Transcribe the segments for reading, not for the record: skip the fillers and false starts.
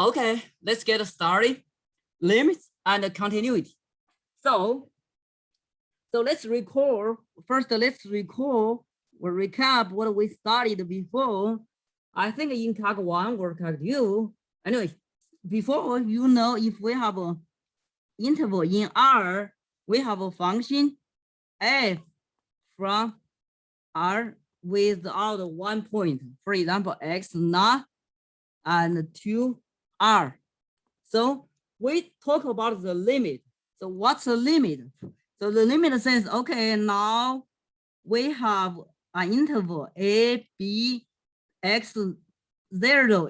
Okay, let's get started. Limits and continuity. So let's recall, first let's recall or recap what we studied before. I think in Calc 1 or Calc 2, anyway, before, you know, if we have an interval in R, we have a function f from R without 1 point, for example, x naught and 2R. So we talk about the limit. So what's the limit? So the limit says, okay, now we have an interval a, b, x0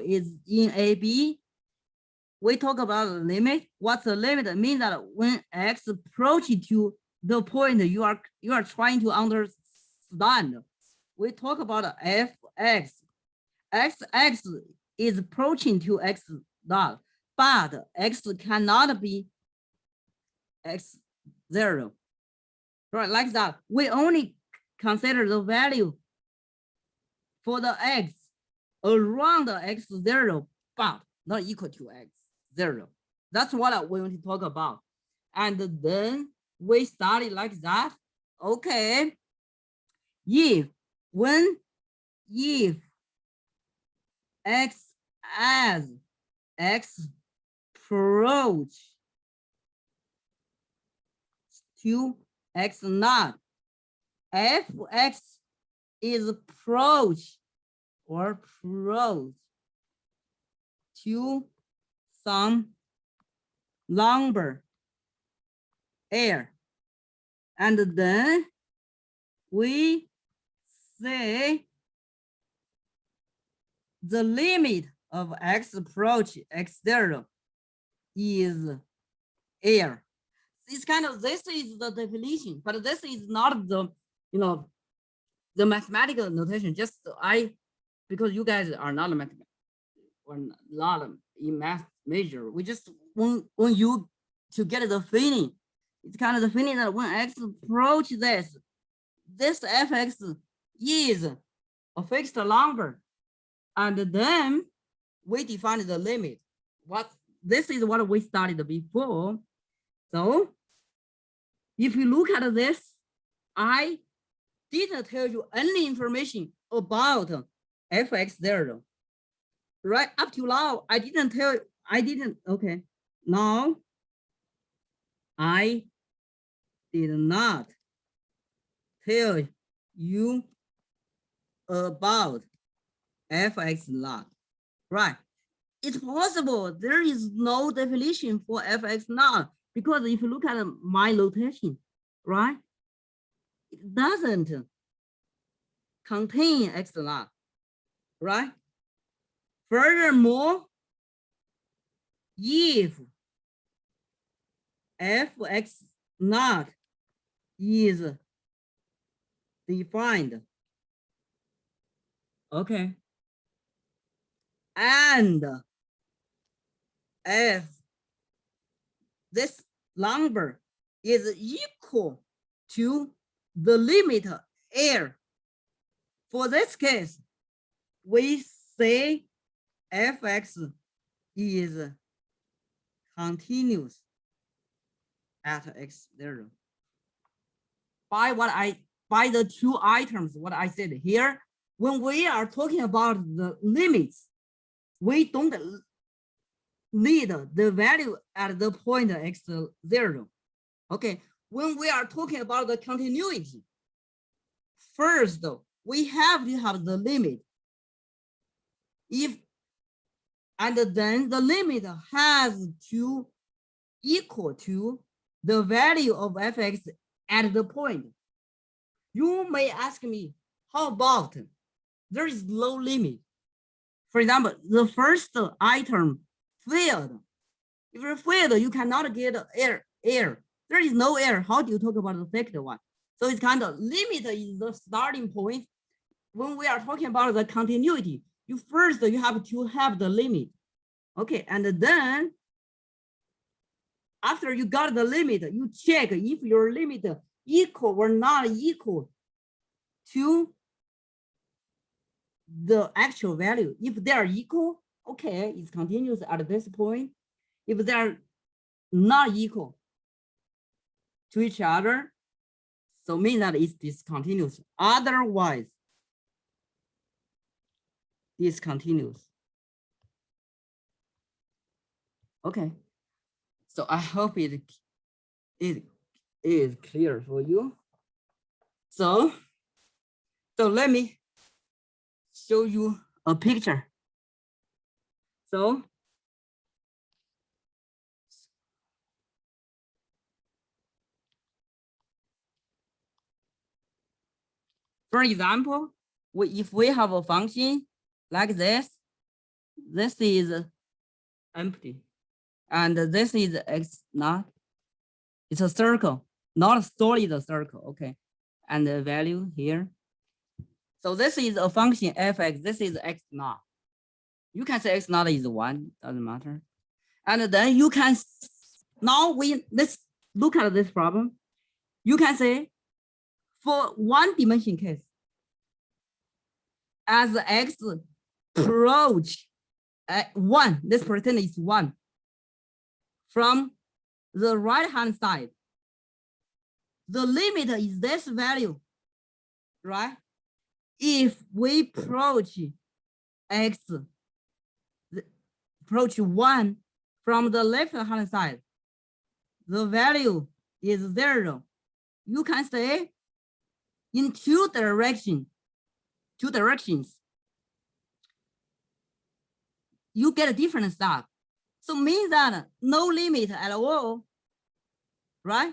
is in a, b. We talk about the limit. What's the limit? It means that when x approaches to the point you are trying to understand, we talk about fx. X is approaching to x dot, but x cannot be x0, right? Like that. We only consider the value for the x around the x0, but not equal to x0. That's what we want to talk about. And then we study like that. Okay, if x as x approach to x naught, fx is approach to some number r, and then we say the limit of x approach x0 is r. It's kind of, this is the definition, but this is not the, the mathematical notation. Just because you guys are not a mathematical or not in math major, we just want you to get the feeling. It's kind of the feeling that when x approach this fx is a fixed number, and then we define the limit. This is what we studied before. So if you look at this, I didn't tell you any information about fx0, right? Up to now, I didn't, okay. Now, I did not tell you about fx naught, right? It's possible there is no definition for fx naught, because if you look at my notation, right, it doesn't contain x naught, right? Furthermore, if fx naught is defined, okay, and if this number is equal to the limit r, for this case, we say fx is continuous at x0. By the two items, what I said here, when we are talking about the limits, we don't need the value at the point x0. Okay, when we are talking about the continuity, first we have to have the limit. And then the limit has to equal to the value of fx at the point. You may ask me, how about there is no limit? For example, the first item failed. If you failed, you cannot get error. There is no error. How do you talk about the second one? So it's kind of limit is the starting point. When we are talking about the continuity, you have to have the limit. Okay, and then after you got the limit, you check if your limit equal or not equal to the actual value. If they are equal, okay, it's continuous at this point. If they're not equal to each other, so mean that it's discontinuous. Otherwise, discontinuous. Okay. So I hope it is clear for you. So let me show you a picture. So for example, if we have a function like this is empty, and this is x naught. It's a circle, not a solid circle. Okay, and the value here. So this is a function fx. This is x naught. You can say x naught is 1, doesn't matter. And then you can, now let's look at this problem. You can say for one dimension case, as x approach 1, let's pretend it's 1, from the right hand side, the limit is this value, right? If we approach x, approach 1 from the left hand side, the value is 0. You can say in two directions, you get a different stuff. So means that no limit at all, right?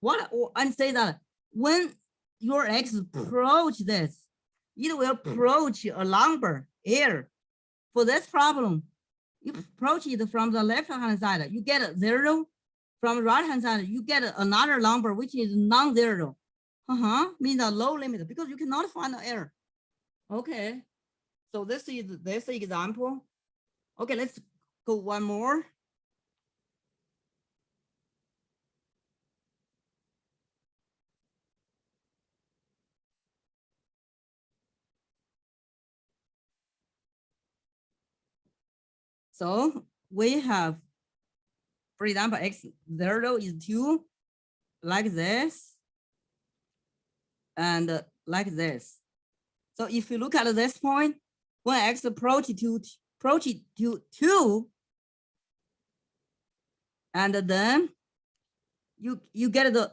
What and say that when your x approach this, it will approach a number here. For this problem, you approach it from the left hand side, you get a 0. From the right hand side, you get another number which is non-zero. Means a low limit because you cannot find the error. Okay, so this is this example. Okay, let's go one more. So we have, for example, x0 is 2, like this, and like this. So if you look at this point, when x approach to 2, and then you get the,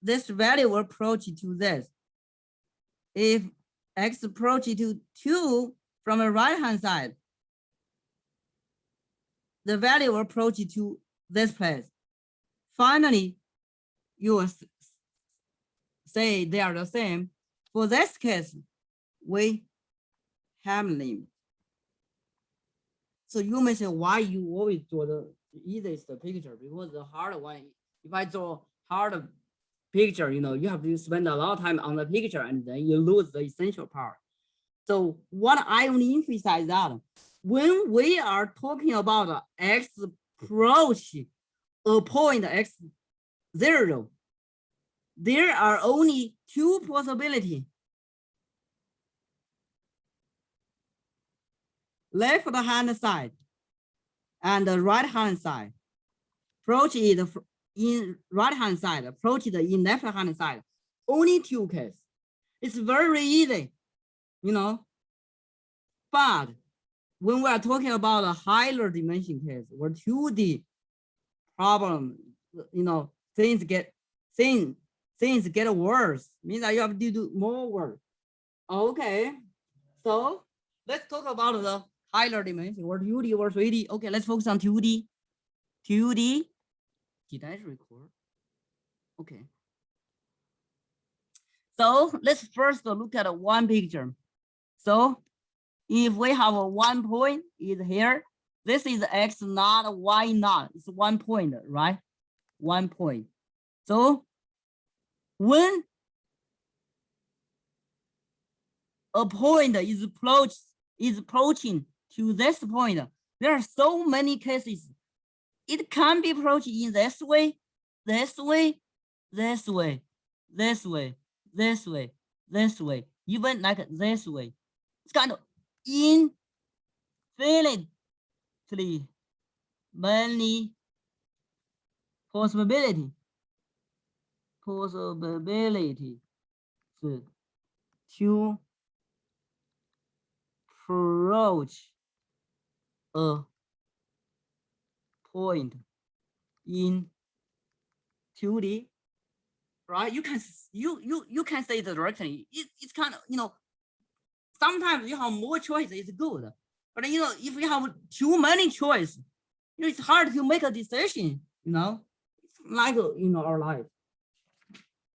this value will approach to this. If x approach to 2 from the right hand side, the value will approach to this place. Finally, you will say they are the same. For this case, we have limit. So you may say, why you always draw the easiest picture? Because the hard one, if I draw hard picture, you have to spend a lot of time on the picture and then you lose the essential part. So what I want to emphasize that when we are talking about x approach a point x0, there are only two possibilities. Left hand side and the right hand side. Approach it in right hand side, approach it in left hand side. Only two cases. It's very easy, but when we are talking about a higher dimension case or 2D problem, things get worse. Means that you have to do more work. Okay, so let's talk about the higher dimension or 2D or 3D. Okay, let's focus on 2D. 2D. Did I record? Okay. So let's first look at one picture. So if we have a 1 point is here, this is x naught, y naught. It's 1 point, right? 1 point. So when a point is approaching to this point, there are so many cases. It can be approached in this way, this way, this way, this way, this way, this way. even like this way. It's kind of infinitely many possibilities to approach a point in 2D, right? You can say the direction. It's kind of, you know, sometimes you have more choice, it's good. But you know, if you have too many choice, you know, it's hard to make a decision, you know. It's like, you know, our life.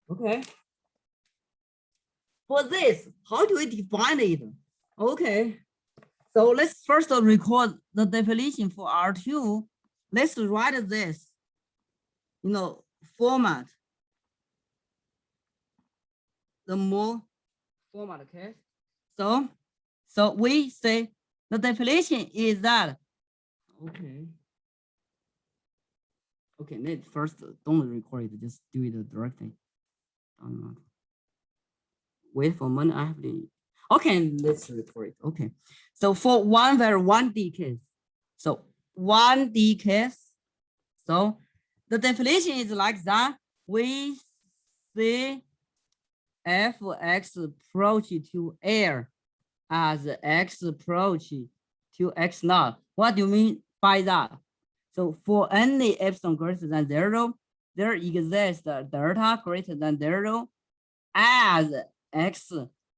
Okay. For this, how do we define it? Okay. So let's first record the definition for R2. Let's write this, you know, format. The more format, okay? So we say the definition is that, okay. Okay, let's first don't record it, just do it directly. Wait for a minute, I have the, okay, let's record it. Okay, so for 1D case, so 1D case, so the definition is like that. We say fx approach to air as x approach to x naught. What do you mean by that? So for any epsilon greater than 0, there exists a delta greater than 0 as x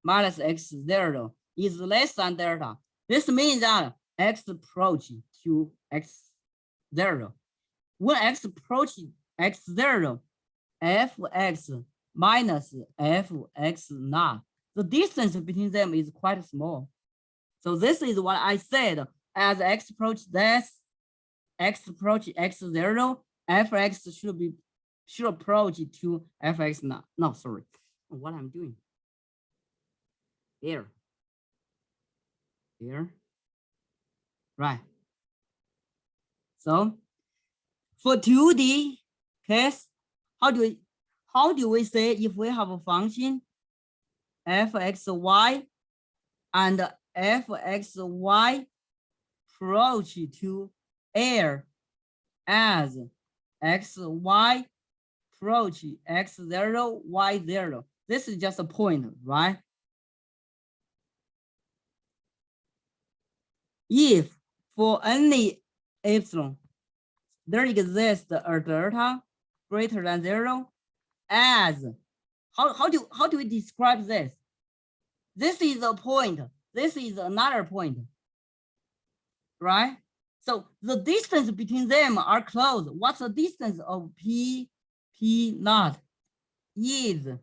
minus x0 is less than delta. This means that x approach to x0. When x approaches x0, fx minus fx naught, the distance between them is quite small. So this is what I said. As x approach this, x approach x0, fx should approach to fx naught. No, sorry. What I'm doing. Here. Right. So for 2D case, how do we say if we have a function fxy and fxy approach to air as xy approach x0, y0. This is just a point, right? If for any epsilon, there exists a delta greater than 0 as, how do we describe this? This is a point, this is another point, right? So the distance between them are close. What's the distance of P naught is, you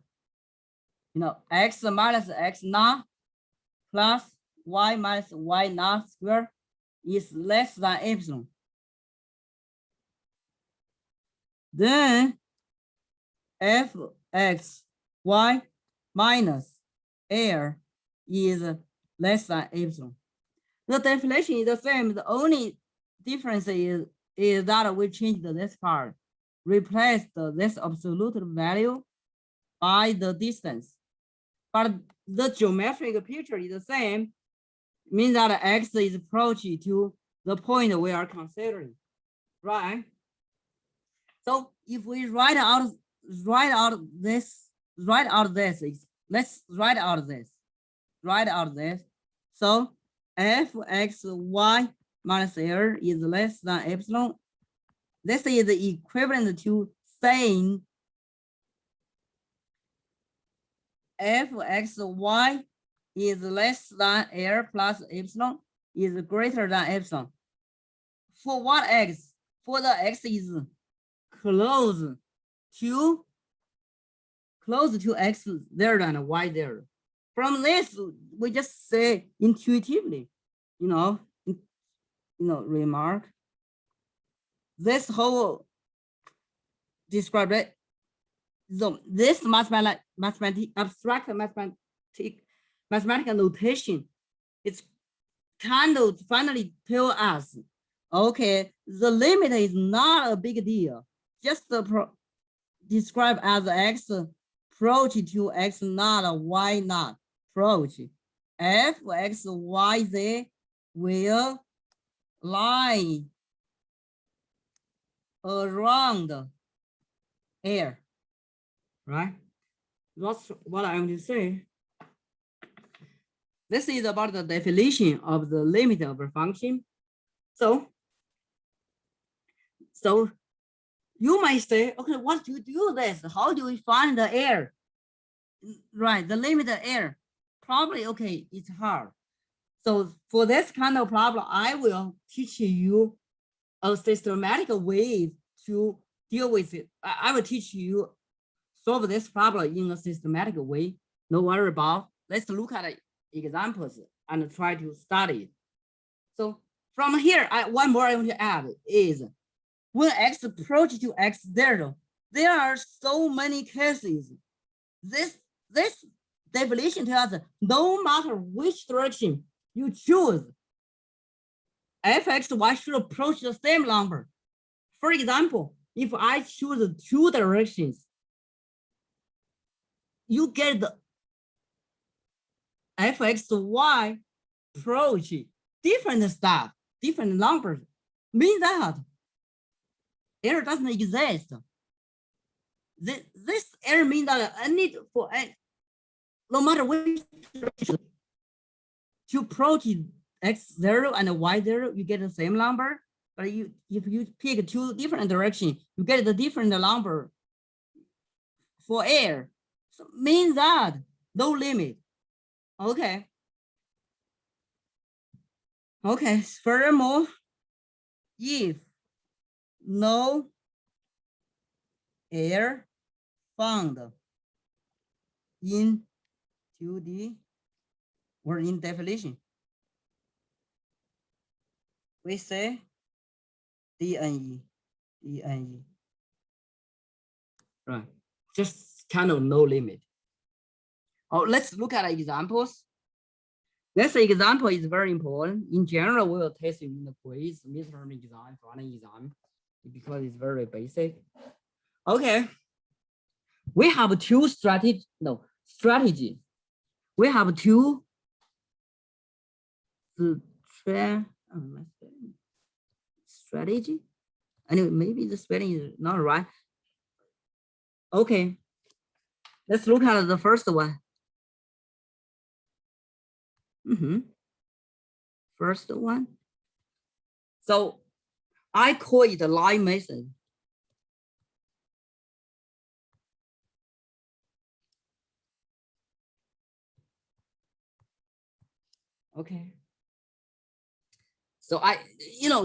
know, x minus x naught plus y minus y naught square is less than epsilon. Then fx y minus air is less than epsilon. The definition is the same. The only difference is that we changed this part, replaced this absolute value by the distance. But the geometric picture is the same, means that x is approaching to the point we are considering, right? So if we write out this, let's write out this. So fxy minus air is less than epsilon. This is equivalent to saying fxy is less than air plus epsilon is greater than epsilon. For what x? For the x is close to x0 and y0. From this, we just say intuitively, remark. This whole describe it. So this abstract mathematical notation, it's kind of finally tell us, okay, the limit is not a big deal. Just describe as x approach to x naught, y naught, approach, f x y z will lie around air, right? That's what I'm going to say. This is about the definition of the limit of a function. So you might say, okay, what do you do this? How do we find the air? Right, the limit of air. Probably, okay, it's hard. So for this kind of problem, I will teach you a systematic way to deal with it. I will teach you solve this problem in a systematic way. No worry about. Let's look at examples and try to study it. So from here, one more I want to add is when x approaches to x0, there are so many cases. This definition tells us no matter which direction you choose, fxy should approach the same number. For example, if I choose two directions, you get the fxy approach different stuff, different numbers. Means that error doesn't exist. This error means that I need for no matter which direction to approach x0 and y0, you get the same number. But if you pick two different directions, you get the different number for air. So means that no limit. Okay. Okay. Furthermore, if no air found in 2D or in definition, we say DNE. Right. Just kind of no limit. Oh, let's look at examples. This example is very important. In general, we will test you in the quiz, midterm exam, final exam, because it's very basic. Okay. We have two strategy. We have two strategy. Anyway, maybe the spelling is not right. Okay. Let's look at the first one. First one. So I call it the line method. Okay. So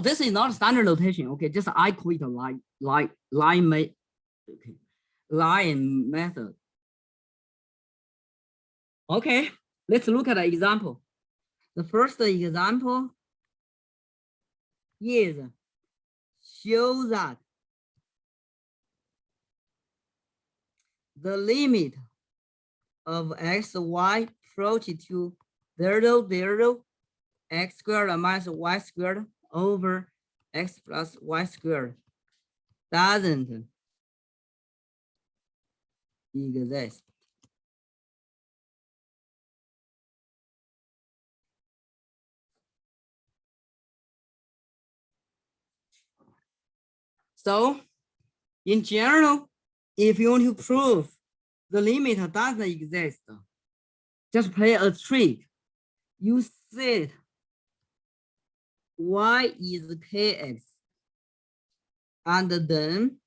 this is not standard notation. Okay, just I call it a line method. Okay, let's look at an example. The first example is show that the limit of x, y approach to 0, 0, x squared minus y squared over x plus y squared doesn't exist. So in general, if you want to prove the limit doesn't exist, just play a trick. You set y is kx, and then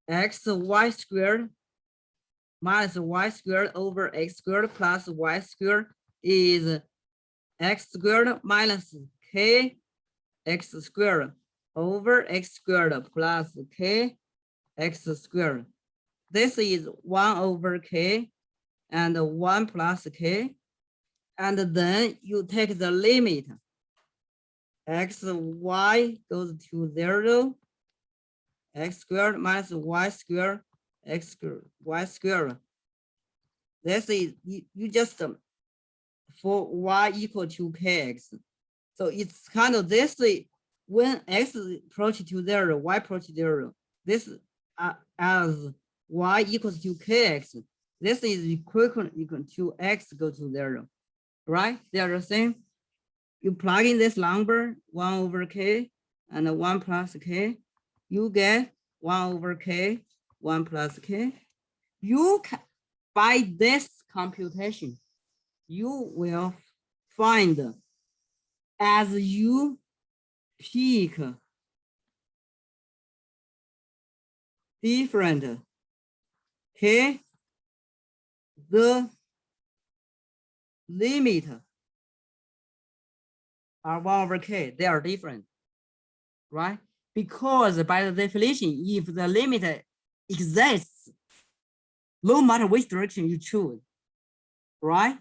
x y squared minus y squared over x squared plus y squared is x squared minus k x squared over x squared plus k x squared. This is 1 over k and 1 plus k. And then you take the limit. X, y goes to 0. X squared minus y squared, x squared, y squared. This is, you just, for y equal to kx. So it's kind of this, when x approaches to 0, y approaches 0. This as y equals to kx. This is equal to x go to 0, right? They are the same. You plug in this number 1 over k and 1 plus k, you get 1 over k, 1 plus k. You can, by this computation, you will find as you pick different k, the limit are 1 over k, they are different, right? Because by the definition, if the limit exists, no matter which direction you choose, right?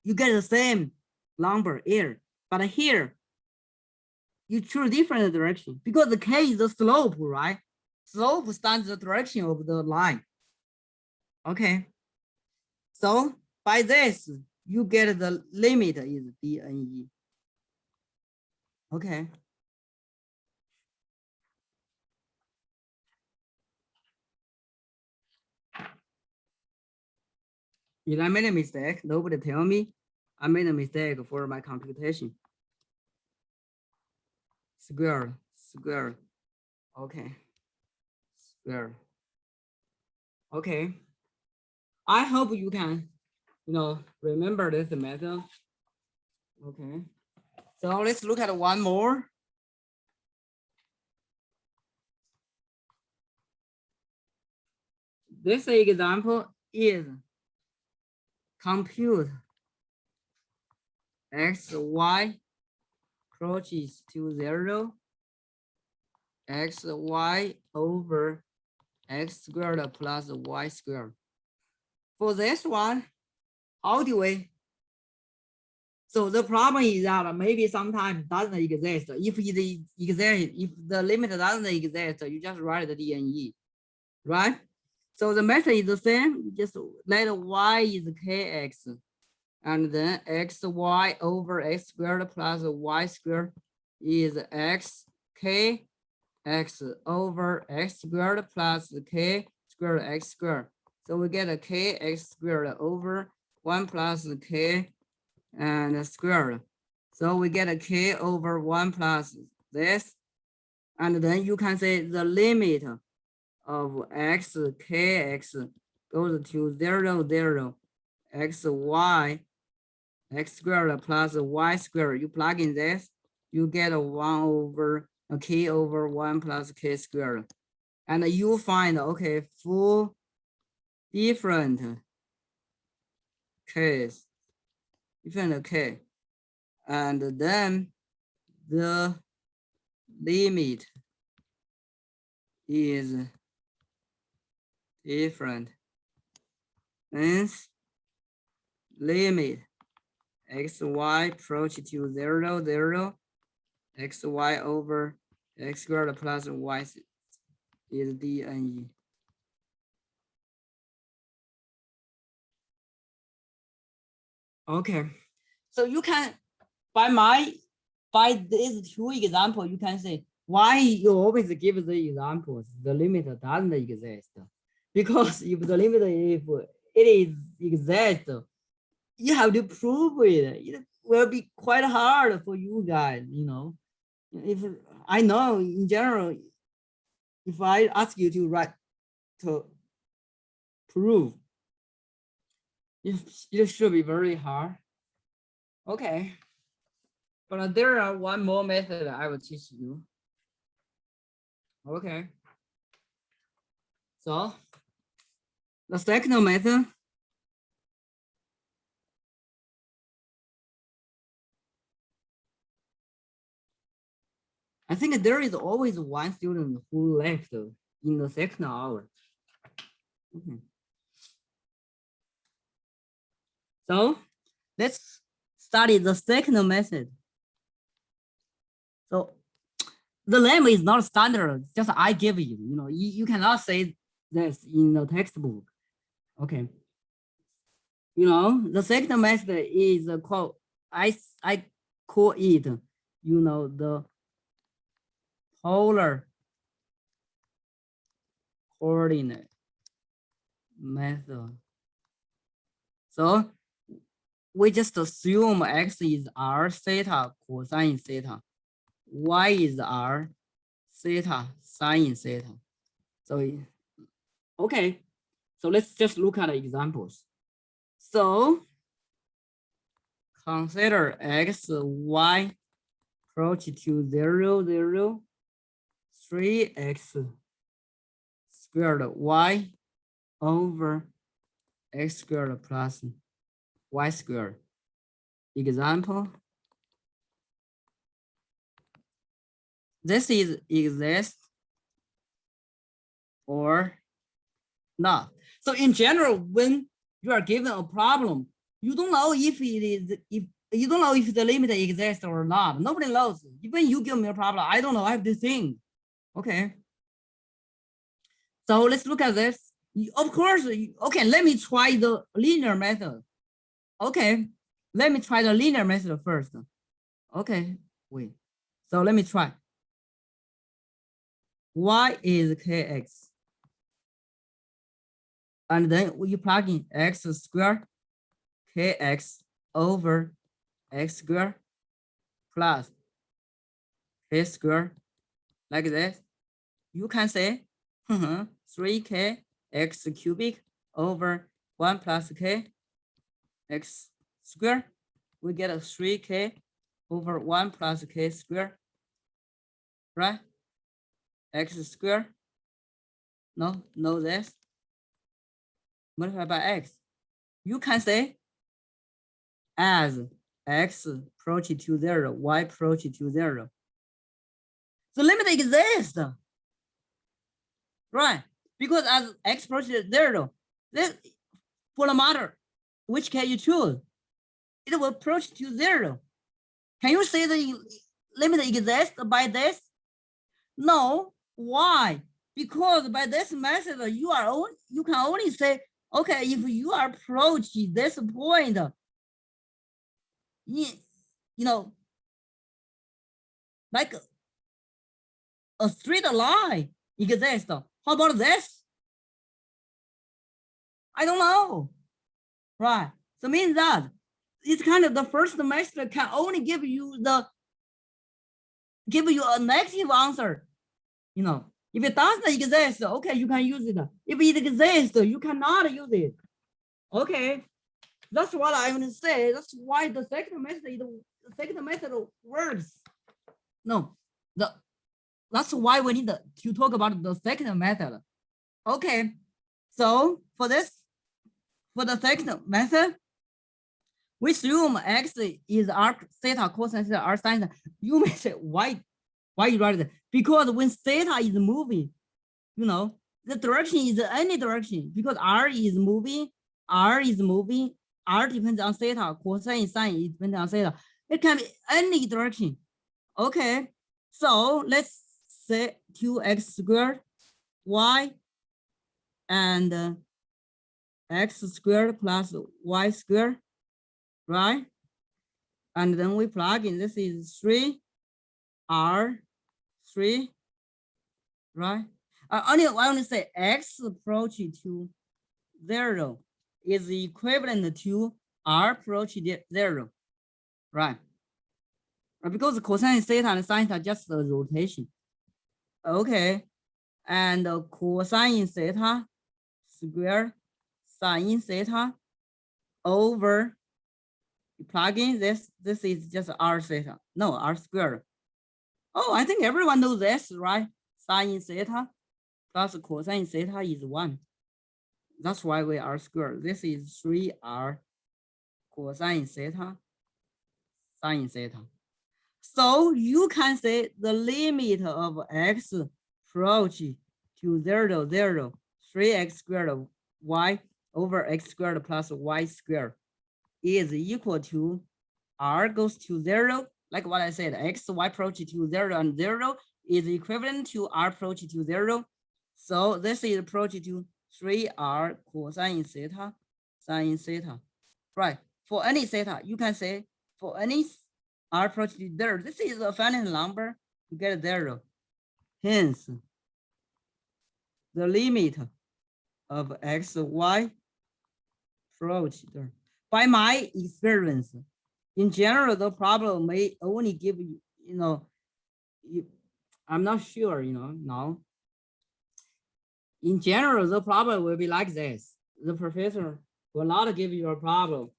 You get the same number here, but here, you choose different direction because the k is the slope, right? Slope stands the direction of the line. Okay. So by this, you get the limit is dne. Okay. If I made a mistake, nobody tell me I made a mistake for my computation. Square. Okay. Square. Okay. I hope you can, remember this method. Okay. So let's look at one more. This example is compute x, y approaches to 0, x, y over x squared plus y squared. For this one, how do we? So the problem is that maybe sometimes doesn't exist. If it exists, if the limit doesn't exist, you just write the dne, right? So the method is the same. Just let y is kx, and then xy over x squared plus y squared is x k x over x squared plus k squared x squared. So we get a k x squared over 1 plus k and squared. So we get a k over 1 plus this. And then you can say the limit of x kx goes to 0, 0, xy x squared plus y squared. You plug in this, you get a 1 over a k over 1 plus k squared. And you find, okay, 4 different k's, different k. And then the limit is different. Hence, limit xy approach to 0, 0, xy over x squared plus y is dne. Okay, so you can, by these two examples, you can say why you always give the examples, the limit doesn't exist. Because if the limit, if it is exist, you have to prove it. It will be quite hard for you guys, If I know in general, if I ask you to write to prove, it should be very hard. Okay. But there are one more method I will teach you. Okay. So the second method, I think there is always one student who left in the second hour. Okay. So let's study the second method. So the name is not standard, just I give you, you cannot say this in the textbook. Okay. The second method is called, I call it, the polar coordinate method. So we just assume x is r theta cosine theta, y is r theta sine theta. So okay, so let's just look at examples. So consider x, y approach to 0, 0, 3x squared y over x squared plus y squared. Example, this is exist or not. So in general, when you are given a problem, you don't know if it is, if you don't know if the limit exists or not. Nobody knows. Even you give me a problem, I don't know. I have this thing. Okay. So let's look at this. Of course, okay, let me try the linear method. Okay, let me try the linear method first. Okay, wait. So let me try. Y is kx. And then you plug in x squared kx over x squared plus k squared, like this. You can say 3k x cubic over 1 plus k x squared. We get a 3k over 1 plus k squared, right? X squared. No, this. Multiply by x. You can say as x approach to 0, y approach to 0. The limit exists, right? Because as x approaches 0, this for the matter, which can you choose? It will approach to 0. Can you say the limit exists by this? No. Why? Because by this method, you can only say, okay, if you approach this point, you know, like a straight line exists. How about this? I don't know. Right. So means that it's kind of the first method can only give you a negative answer. You know, if it doesn't exist, okay, you can use it. If it exists, you cannot use it. Okay. That's what I want to say. That's why the second method works. No, that's why we need to talk about the second method. Okay, so for the second method, we assume x is r theta cosine theta r sine theta. You may say why you write it? Because when theta is moving, you know, the direction is any direction because r is moving. R depends on theta, cosine, sine, it depends on theta. It can be any direction. Okay, so let's say 2x squared y and x squared plus y squared, right? And then we plug in, this is 3r, 3, right? I only say x approach to 0 is equivalent to r approach 0, right? Because cosine theta and sine theta just the rotation. Okay, and cosine theta square sine theta over, plug in this is just r theta, no, r squared. Oh, I think everyone knows this, right? Sine theta plus cosine theta is 1. That's why we r squared. This is 3r cosine theta sine theta. So you can say the limit of x approach to 0, 0, 3x squared y over x squared plus y squared is equal to r goes to 0. Like what I said, x, y approach to 0 and 0 is equivalent to r approach to 0. So this is approach to 3r cosine theta sine theta. Right. For any theta, you can say for any r approach to 0, this is a finite number, you get 0. Hence, the limit of x, y approach. By my experience, in general, the problem may only give you, I'm not sure, now. In general, the problem will be like this. The professor will not give you a problem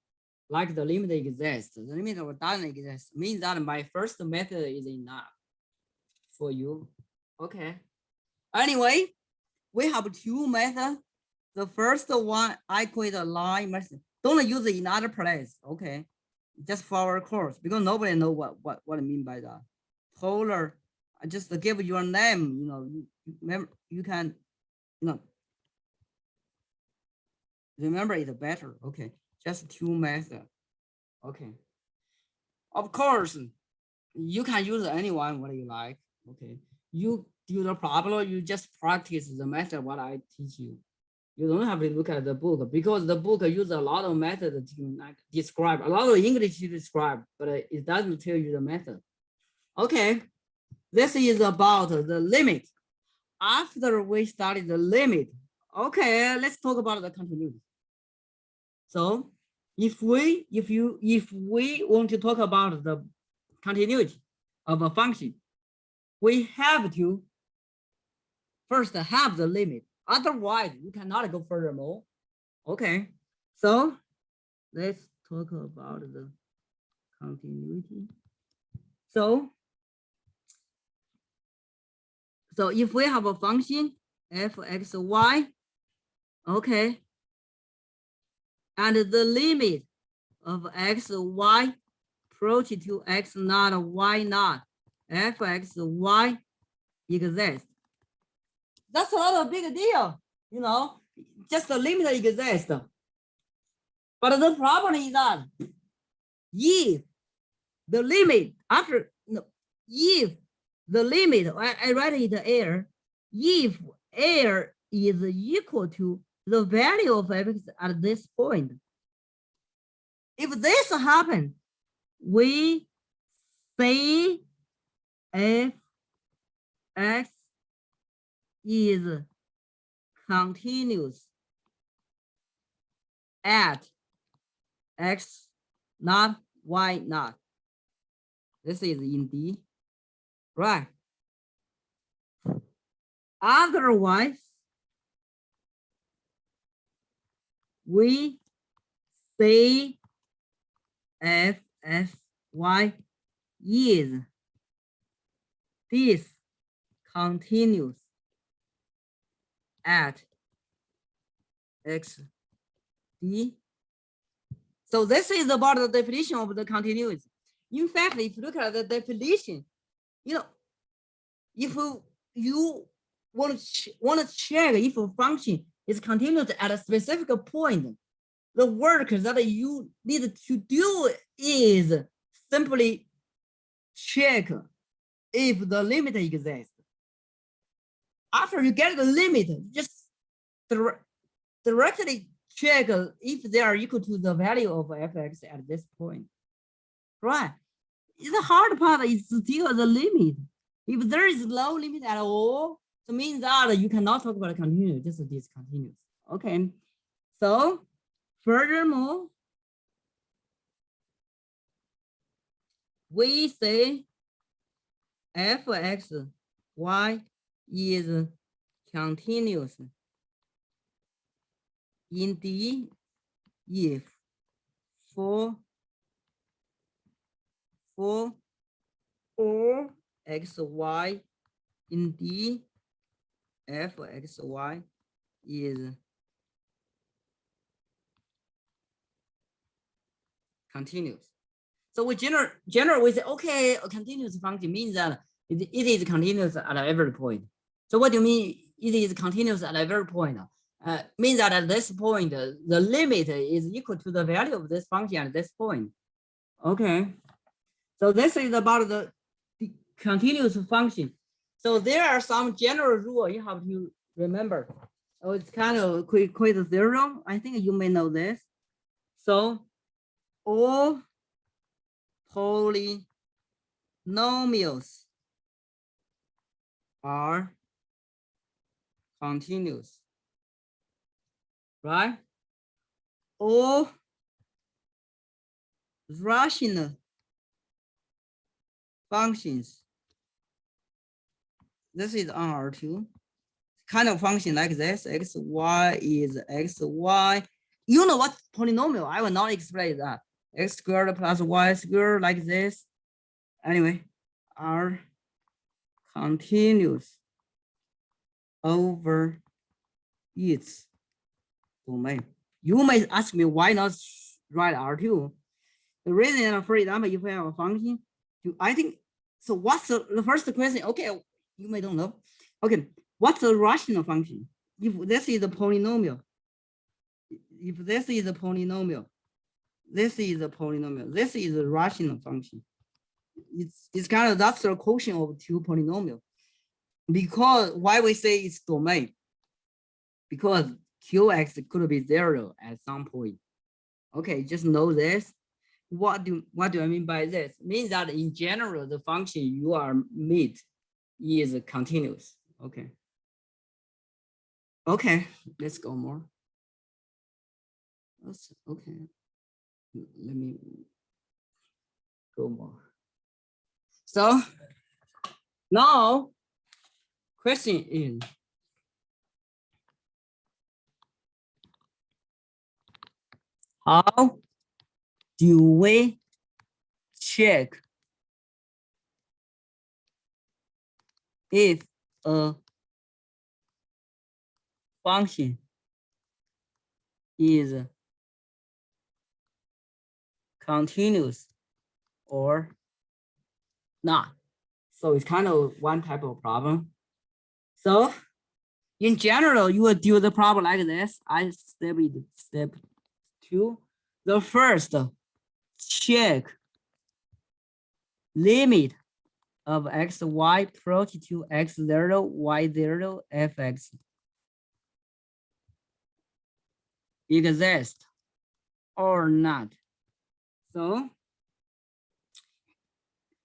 like the limit exists. The limit doesn't exist means that my first method is enough for you. Okay. Anyway, we have two methods. The first one, I create a line method. Don't use it in other place. Okay. Just for our course, because nobody know what I mean by that. Polar, I just give your name, you can, remember it better. Okay. Just two methods. Okay. Of course, you can use anyone what you like. Okay. You do the problem, you just practice the method what I teach you. You don't have to look at the book because the book uses a lot of methods to describe, a lot of English to describe, but it doesn't tell you the method. Okay. This is about the limit. After we studied the limit, okay, let's talk about the continuity. So if we want to talk about the continuity of a function, we have to first have the limit. Otherwise, you cannot go furthermore. Okay, so let's talk about the continuity. So if we have a function f x y, okay, and the limit of x y approach to x naught y naught f x y exists. That's not a big deal, just the limit exists. But the problem is that if the limit if the limit, I write it here, if air is equal to the value of x at this point, if this happens, we say f x is continuous at x not y not. This is in D, right? Otherwise, we say f f y is discontinuous at x d. So this is about the definition of the continuity. In fact, if you look at the definition, if you want to check if a function is continuous at a specific point, the work that you need to do is simply check if the limit exists. After you get the limit, just directly check if they are equal to the value of fx at this point. Right? The hard part is still the limit. If there is no limit at all, it means that you cannot talk about continuous, just discontinuous. Okay. So furthermore, we say fx y is continuous indeed if for all x y indeed f x y is continuous. So we generally we say, okay, a continuous function means that it is continuous at every point. So what do you mean it is continuous at every point? Means that at this point, the limit is equal to the value of this function at this point. Okay. So this is about the continuous function. So there are some general rules you have to remember. Oh, it's kind of quick zero. I think you may know this. So all polynomials are continuous right? Or rational functions. This is on R2. Kind of function like this, xy is xy. You know what polynomial? I will not explain that. X squared plus y squared like this. Anyway, are continuous over its domain. You may ask me why not write R2? The reason, for example, if we have a function, I think, so what's the first question? Okay, you may don't know. Okay, what's a rational function? If this is a polynomial, if this is a polynomial, this is a polynomial, this is a rational function. It's kind of, that's the quotient of two polynomials. Because why we say it's domain? Because qx could be 0 at some point. Okay, just know this. What do I mean by this? It means that in general, the function you are meet is continuous. Okay. Okay, let's go more. Okay. Let me go more. So now question is, how do we check if a function is continuous or not? So it's kind of one type of problem. So in general, you will do the problem like this. I step 2. The first, check limit of x, y approach to x0, y0, fx exist or not. So,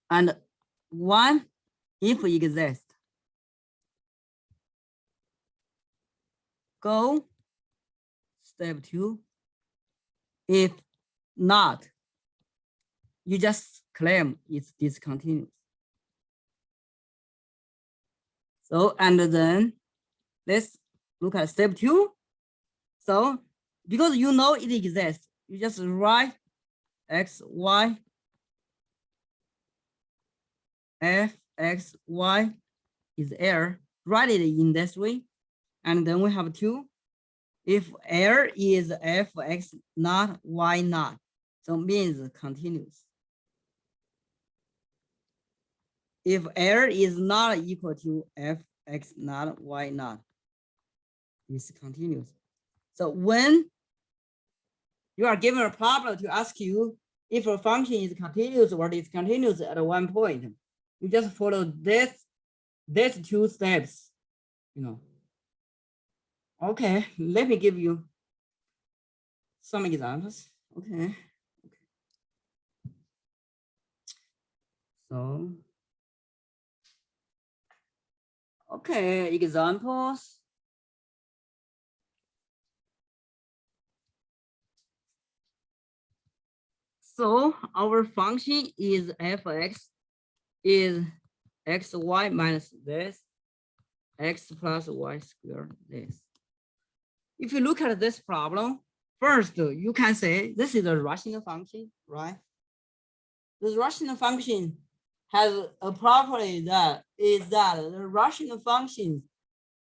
and one, if exist, go step 2. If not, you just claim it's discontinuous. So, and then let's look at step 2. So, because you know it exists, you just write x, y, f, x, y is error. Write it in this way. And then we have 2. If error is f, x not, y not, so means continuous. If error is not equal to f, x not, y not, it's continuous. So when you are given a problem to ask you if a function is continuous or discontinuous at one point, you just follow these 2 steps, you know. Okay, let me give you some examples. Okay. So, okay, examples. So our function is fx is xy minus this, x plus y squared this. If you look at this problem, first you can say this is a rational function, right? This rational function has a property that is that the rational functions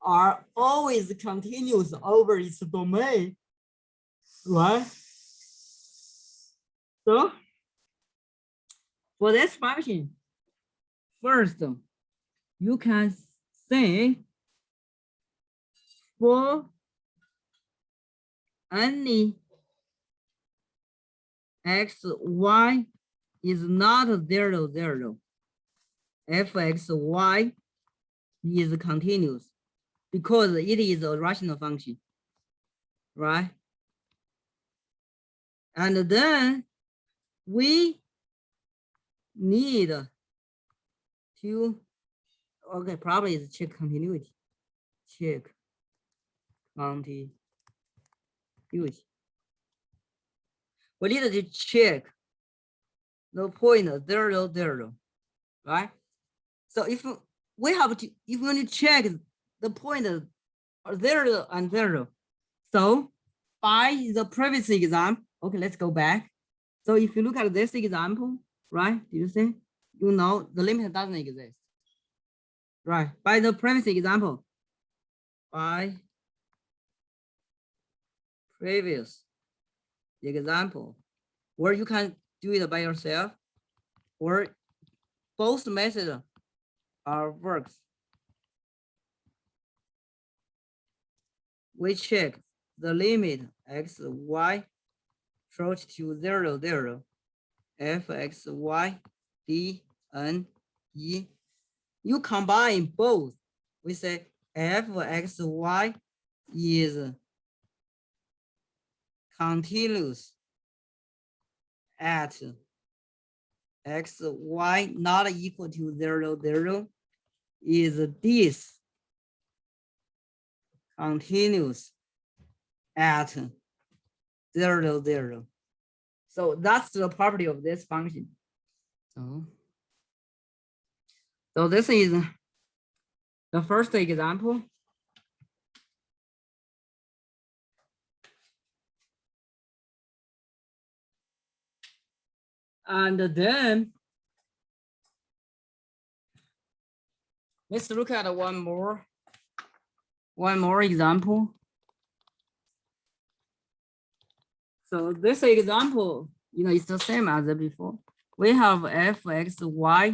are always continuous over its domain, right? So for this function, first you can say for any x, y is not 0, 0, fx, y is continuous because it is a rational function, right? And then we need to, okay, probably is check continuity. Check continuity. continuity. We need to check the point 0, 0, right? So if we have to, if we need to check the point 0 and 0, so by the previous example, okay, let's go back. So if you look at this example, right, do you see? You know the limit doesn't exist, right? By the previous example, by previous example, where you can do it by yourself, or both methods are works. We check the limit x, y approach to 0, 0, f, x, y, d, n, e. You combine both. We say f, x, y is continuous at x, y not equal to 0, 0 is this continuous at 0, 0. So that's the property of this function. So this is the first example. And then let's look at one more example. So this example, you know, it's the same as before. We have f, x, y.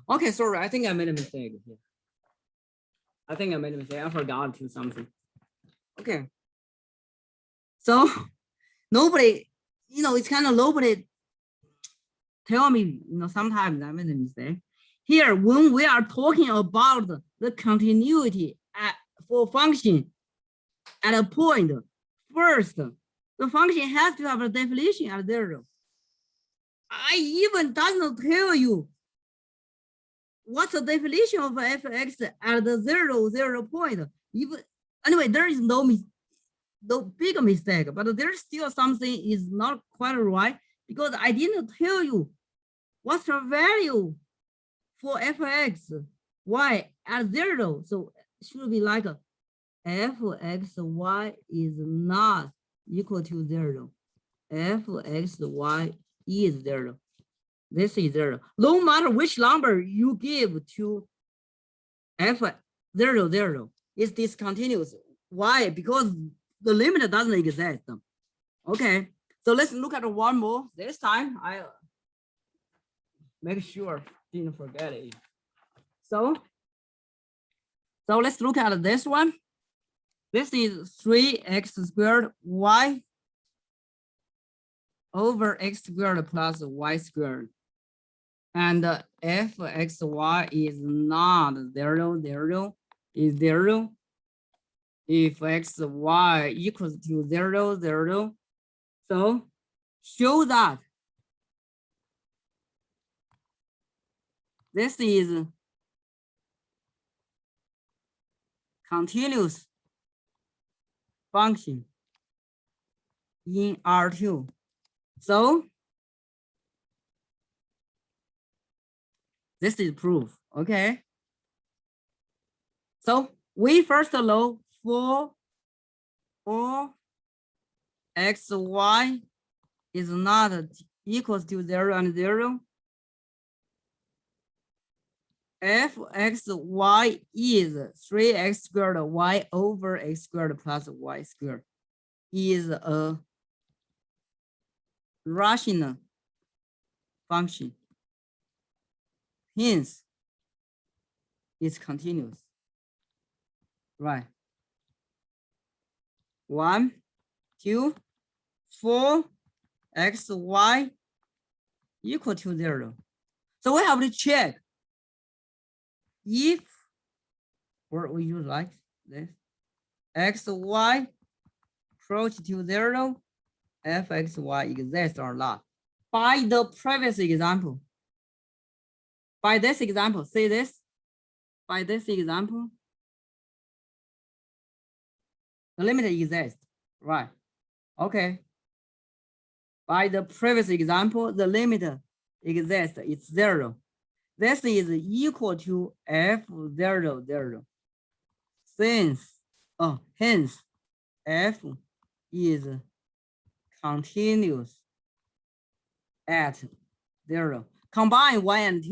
Okay, sorry, I think I made a mistake here. I think I made a mistake. I forgot to something. Okay. So nobody, you know, it's kind of nobody tell me, you know, sometimes I made a mistake. Here, when we are talking about the continuity for function at a point, first, the function has to have a definition at 0. I even does not tell you what's the definition of fx at the 0, 0 point. Even anyway, there is no big mistake, but there's still something is not quite right because I didn't tell you what's the value for fx y at 0. So it should be like a fxy is not equal to 0. fxy is 0. This is 0. No matter which number you give to f0, 0, it's discontinuous. Why? Because the limit doesn't exist. Okay, so let's look at one more. This time I make sure didn't forget it. So let's look at this one. This is 3x squared y over x squared plus y squared. And fxy is not 0, 0, is 0. If xy equals to 0, 0, so show that this is continuous function in R2. So this is proof, okay? So we first know for all xy is not equals to 0 and 0. fxy is 3x squared y over x squared plus y squared is a rational function. Hence, it's continuous. Right. 1, 2, 4, xy equal to 0. So we have to check if, or we use like this, xy approach to 0, fxy exists or not. By the previous example, by this example, say this, by this example, The limit exists, right? Okay. By the previous example, the limit exists, it's 0. This is equal to f0, 0. Hence, f is continuous at 0. Combining 1 and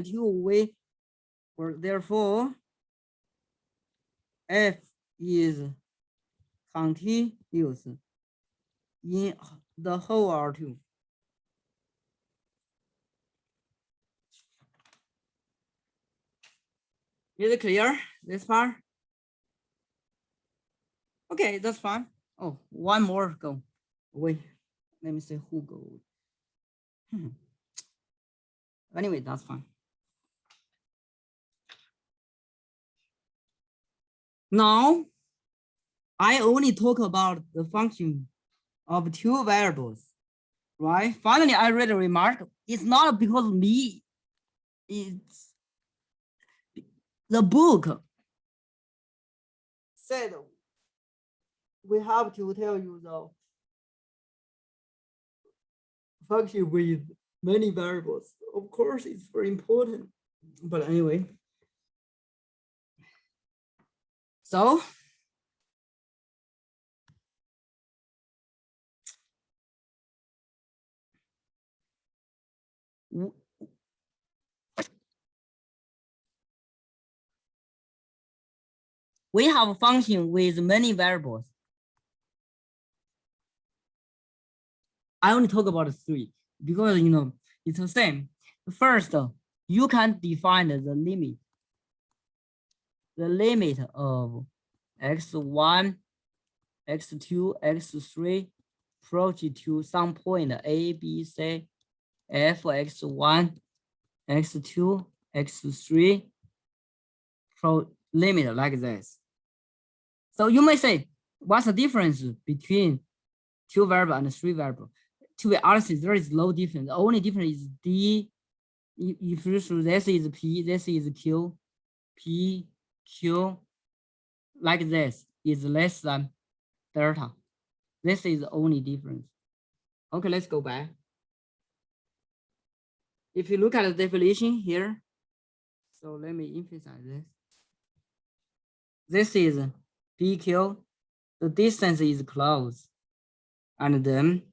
2, we or therefore f is continuous in the whole R2. Is it clear, this part? Okay, that's fine. Oh, one more go. Wait, let me see who goes. Anyway, that's fine. Now, I only talk about the function of 2 variables, right? Finally, I read a remark. It's not because of me. It's the book said we have to tell you the function with many variables. Of course, it's very important. But anyway. So we have a function with many variables. I only talk about 3 because it's the same. First, you can define the limit. The limit of x1, x2, x3 approach to some point A, B, C, F, x1, x2, x3 limit like this. So you may say, what's the difference between 2 variable and 3 variable? To be honest, there is no difference. The only difference is D. If this is P, this is Q, P, Q, like this is less than delta. This is the only difference. Okay, let's go back. If you look at the definition here, so let me emphasize this. This is PQ, the distance is close, and then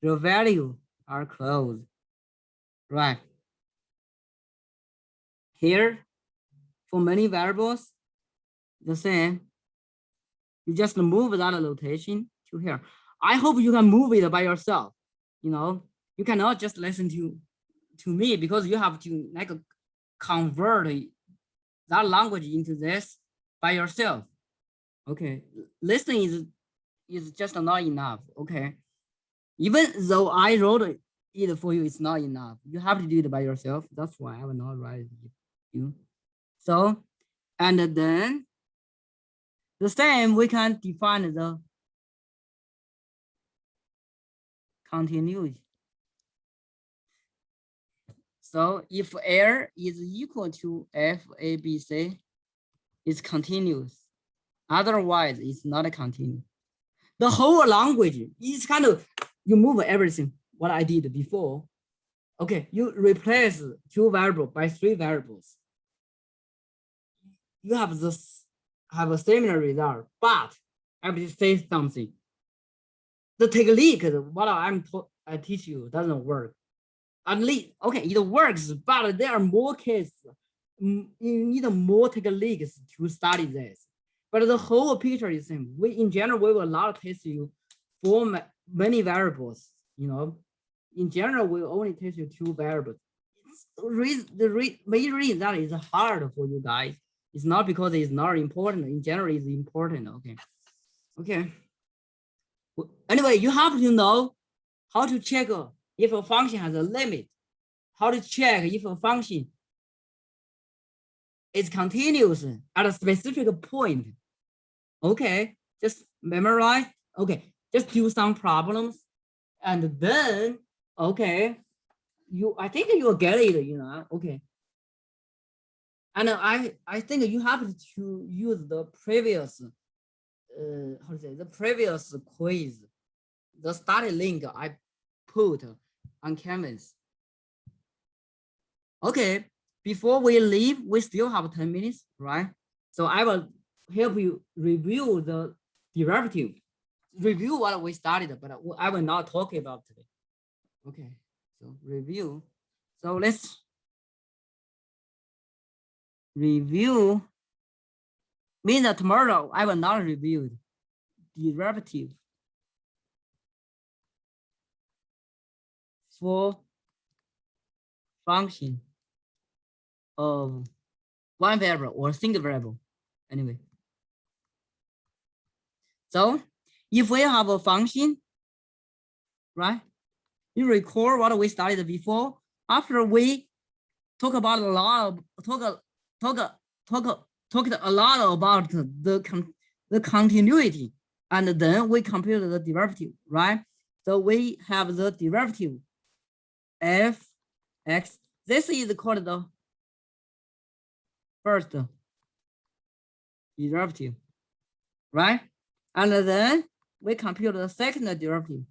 the value are close, right? Here, for many variables, the same. You just move that notation to here. I hope you can move it by yourself. You cannot just listen to me because you have to like convert that language into this by yourself. Okay, listening is just not enough. Okay, even though I wrote it for you, it's not enough. You have to do it by yourself. That's why I will not write you. So, and then the same, we can define the continuity. So if L is equal to FABC, it's continuous. Otherwise, it's not continuous. The whole language is kind of, you move everything, what I did before. Okay, you replace 2 variables by 3 variables. You have a similar result, but I have to say something. The technique, what I teach you doesn't work. At least, okay, it works, but there are more cases. You need more techniques to study this. But the whole picture is the same. In general, we will not test you for many variables. In general, we only test you 2 variables. The main reason that is hard for you guys. It's not because it's not important. In general, it's important. Okay. Anyway, you have to know how to check if a function has a limit, how to check if a function is continuous at a specific point. Okay, just memorize. Okay, just do some problems, and then okay, I think you will get it. Okay. And I think you have to use the previous how to say, the previous quiz, the study link I put on Canvas. Okay, before we leave, we still have 10 minutes, right? So I will help you review the derivative, review what we studied, but I will not talk about today. Okay, so review. So let's review. Means that tomorrow I will not review derivative for function of one variable or single variable. Anyway, so if we have a function, right? You recall what we studied before. After we talked a lot about the continuity, and then we compute the derivative, right? So we have the derivative f(x). This is called the first derivative, right? And then we compute the second derivative.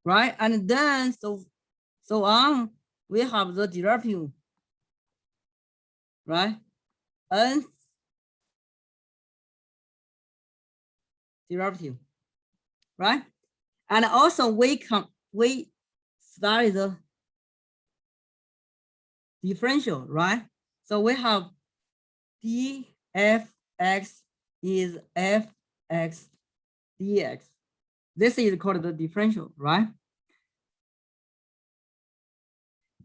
Right, and then so on, we have the derivative, right? N derivative, right? And also we study the differential, right? So we have dfx is fx dx. This is called the differential, right?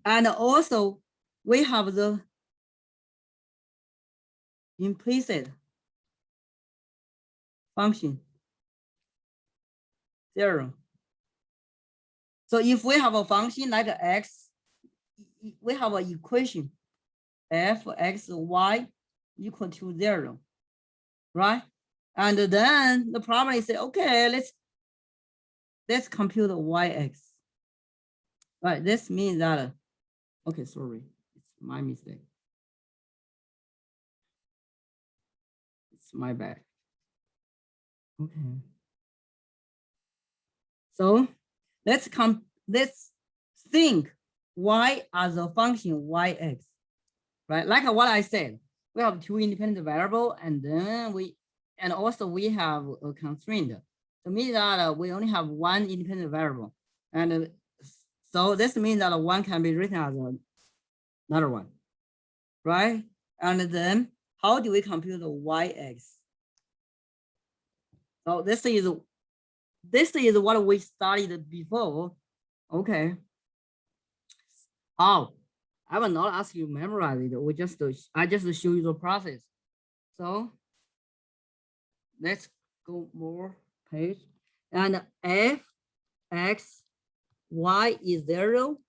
And also we have the implicit function 0. So if we have a function like x, we have an equation f(x,y) equal to 0, right? And then the problem is, okay, let's compute yx. Right, this means that, okay, sorry, it's my mistake. It's my bad. Okay. So let's think y as a function yx, right? Like what I said, we have two independent variables, and then we have a constraint. So means that we only have one independent variable, and so this means that one can be written as another one, right? And then how do we compute the yx? So this is what we studied before. Okay. Oh, I will not ask you to memorize it. I just show you the process. So let's go more page. And f x y is 0.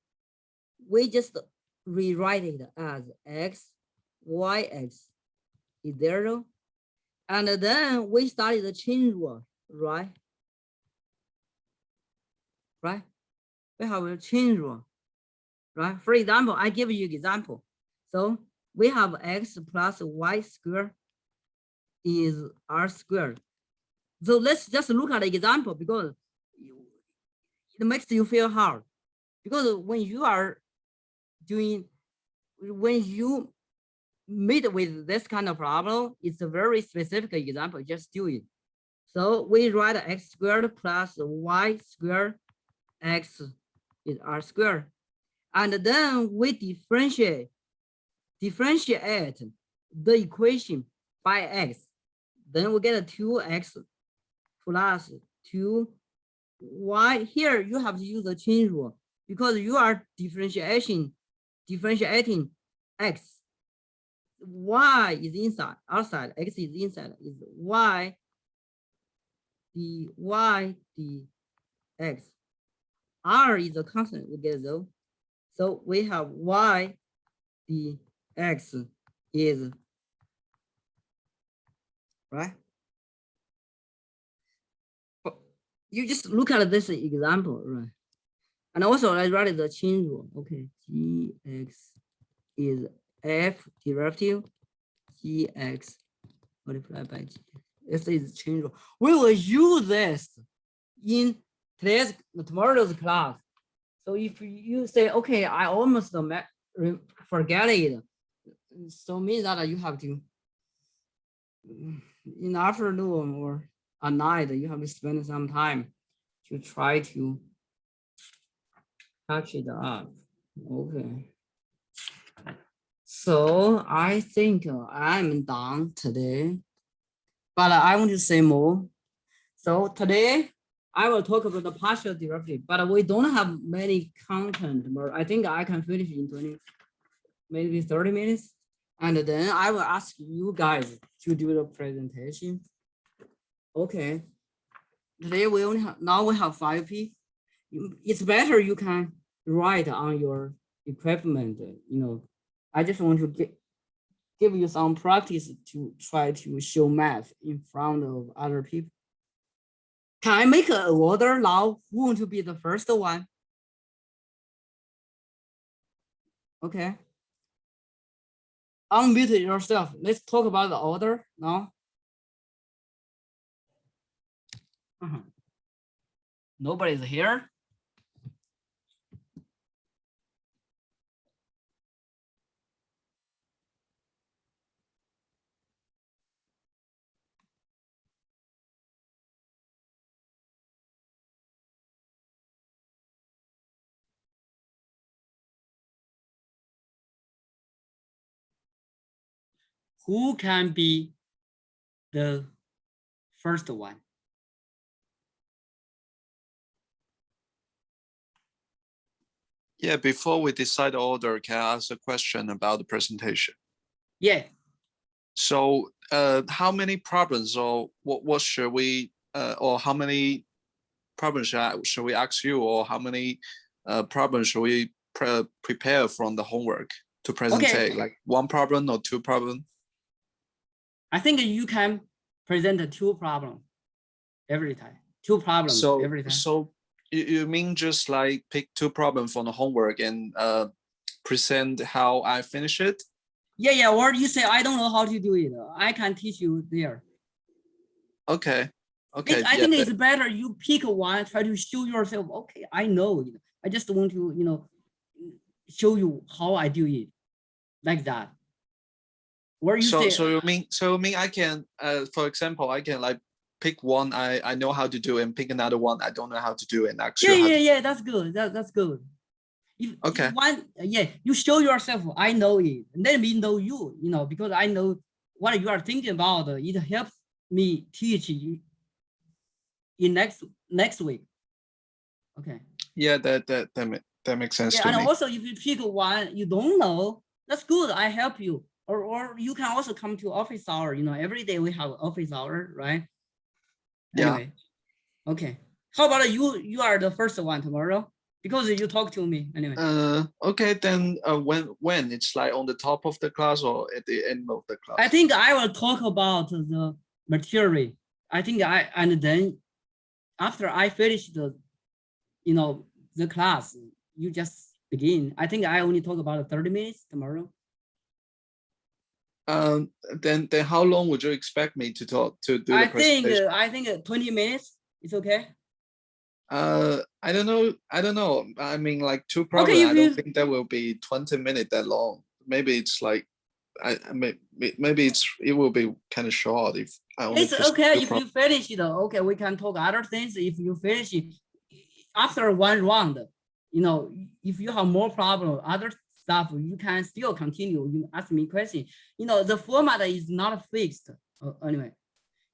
We just rewrite it as x y x is 0. And then we study the chain rule, right? Right? We have a chain rule, right? For example, I give you an example. So we have x plus y squared is r squared. So let's just look at the example because it makes you feel hard. Because when you meet with this kind of problem, it's a very specific example, just do it. So we write x squared plus y squared, x is r squared. And then we differentiate the equation by x. Then we get a 2x plus 2y. Here you have to use the chain rule because you are differentiating x. Y is inside, outside, x is inside, is y dy dx. R is a constant, we get though. So we have y dx is, right? you just look at this example, right? And also I write the chain rule. Okay, gx is f derivative gx multiplied by g. This is chain rule. We will use this in tomorrow's class. So if you say, okay, I almost forget it, so means that you have to in the afternoon or at night, you have to spend some time to try to catch it up. Okay. So I think I'm done today, but I want to say more. So today I will talk about the partial derivative, but we don't have many content. But I think I can finish in 20, maybe 30 minutes. And then I will ask you guys to do the presentation. Okay. Today we only have, now we have 5P. It's better you can write on your equipment, you know. I just want to give you some practice to try to show math in front of other people. Can I make an order now? Who want to be the first one? Okay. Unmute yourself. Let's talk about the order now. Nobody's here. Who can be the first one? Yeah, before we decide the order, can I ask a question about the presentation? Yeah. So how many problems or what should we, or how many problems should we ask you, or how many problems should we prepare from the homework to present? Okay. Like one problem or two problems? I think you can present 2 problems every time. 2 problems every time. So you mean just like pick 2 problems from the homework and present how I finish it? Yeah, or you say, I don't know how to do it. I can teach you there. Okay. Okay. I think it's better you pick one, try to show yourself, okay, I know it. I just want to, you know, show you how I do it, like that. Where you say, so you mean I can, for example, I can like pick one I know how to do and pick another one I don't know how to do and actually yeah, that's good. That's good. Okay. If one, yeah, you show yourself, I know it. And then we know you, you know, because I know what you are thinking about. It helps me teach you in next week. Okay. Yeah, that makes sense to and me. Also, if you pick one you don't know, that's good. I help you. Or you can also come to office hour. You know, every day we have office hour, right? Anyway, yeah. Okay. How about you? You are the first one tomorrow because you talk to me anyway. Okay, then when it's like on the top of the class or at the end of the class? I think I will talk about the material. I think and then after I finish the, you know, the class, you just begin. I think I only talk about 30 minutes tomorrow. Then how long would you expect me to talk to do the presentation? I think 20 minutes is okay. I don't know. I mean, like 2 problems. Okay, I don't think that will be 20 minutes that long. Maybe it's like, maybe it will be kind of short if I only. It's okay if you finish it. Okay, we can talk other things. If you finish it after one round, you know, if you have more problem, other stuff, you can still continue. You ask me question. You know, the format is not fixed. Anyway.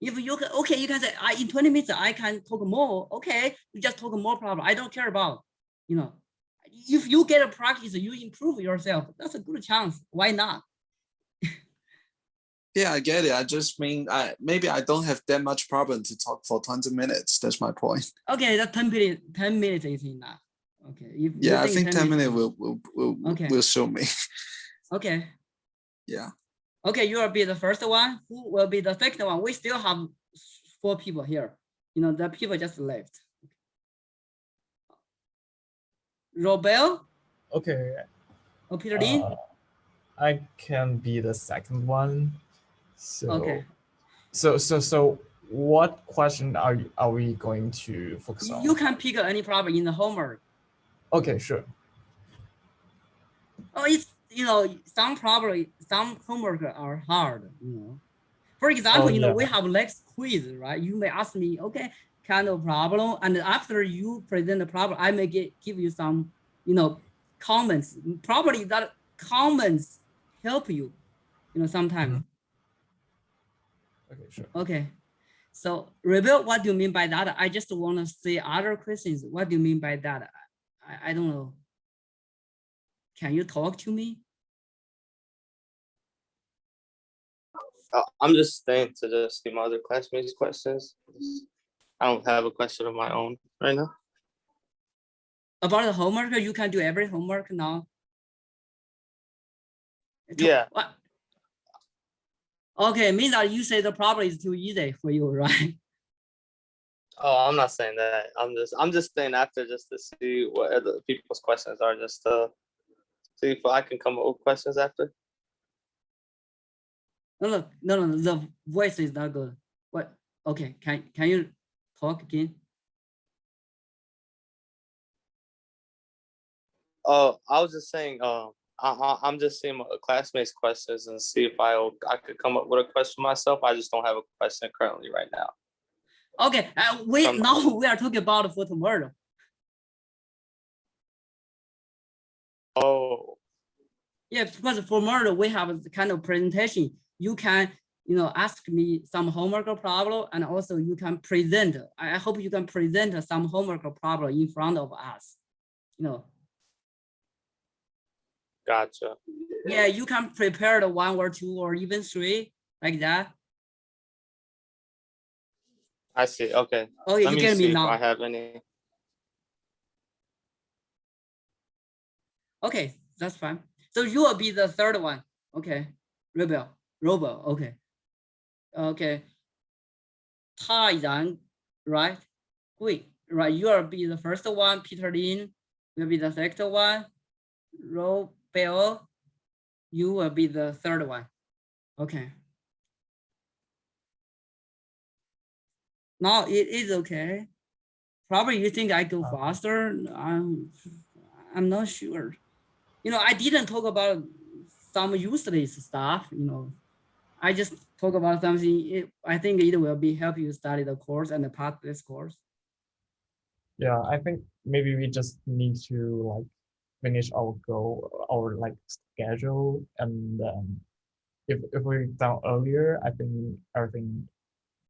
If you can, okay, you can say, in 20 minutes, I can talk more. Okay, you just talk more problem. I don't care about, you know, if you get a practice, you improve yourself. That's a good chance. Why not? Yeah, I get it. I just mean, maybe I don't have that much problem to talk for 20 minutes. That's my point. Okay, that 10 minutes is enough. Okay. Yeah, I think 10 minutes will show me. Okay. Yeah. Okay, you will be the first one. Who will be the second one? We still have 4 people here. You know, the people just left. Robel Okay. or Peter Lin? I can be the second one. So Okay. So what question are we going to focus on? You can pick any problem in the homework. Okay, sure. Oh, it's, some homework are hard, For example, Oh, yeah. we have next quiz, right? You may ask me, okay, kind of problem. And after you present the problem, I may give you some, comments. Probably that comments help you, sometimes. Okay, sure. Okay. So Rebel, what do you mean by that? I just want to see other questions. What do you mean by that? I don't know. Can you talk to me? I'm just staying to just see my other classmates' questions. I don't have a question of my own right now. About the homework, you can do every homework now. Yeah. What? Okay, means that you say the problem is too easy for you, right? Oh, I'm not saying that. I'm just staying after just to see what other people's questions are, just to see if I can come up with questions after. No, the voice is not good. What? Okay, can you talk again? Oh, I was just saying, I'm just seeing my classmates' questions and see if I could come up with a question myself. I just don't have a question currently right now. Okay, now we are talking about for tomorrow. Oh. Yeah, because for tomorrow we have a kind of presentation. You can, ask me some homework problem, and also you can present. I hope you can present some homework problem in front of us. Gotcha. Yeah, you can prepare the 1 or 2 or even 3 like that. I see. Okay. Oh, Let you me get see me if now. I have any. Okay, that's fine. So you will be the third one. Okay, Robo. Okay. Okay. 泰然, right? Wait, right? You will be the first one. Peter Lin will be the second one. Robel, you will be the third one. Okay. Now it is okay. Probably you think I go faster. I'm not sure. I didn't talk about some useless stuff. I just talk about something. I think it will be help you study the course and pass this course. Yeah, I think maybe we just need to like finish our goal, our like schedule, and if we're done earlier, I think everything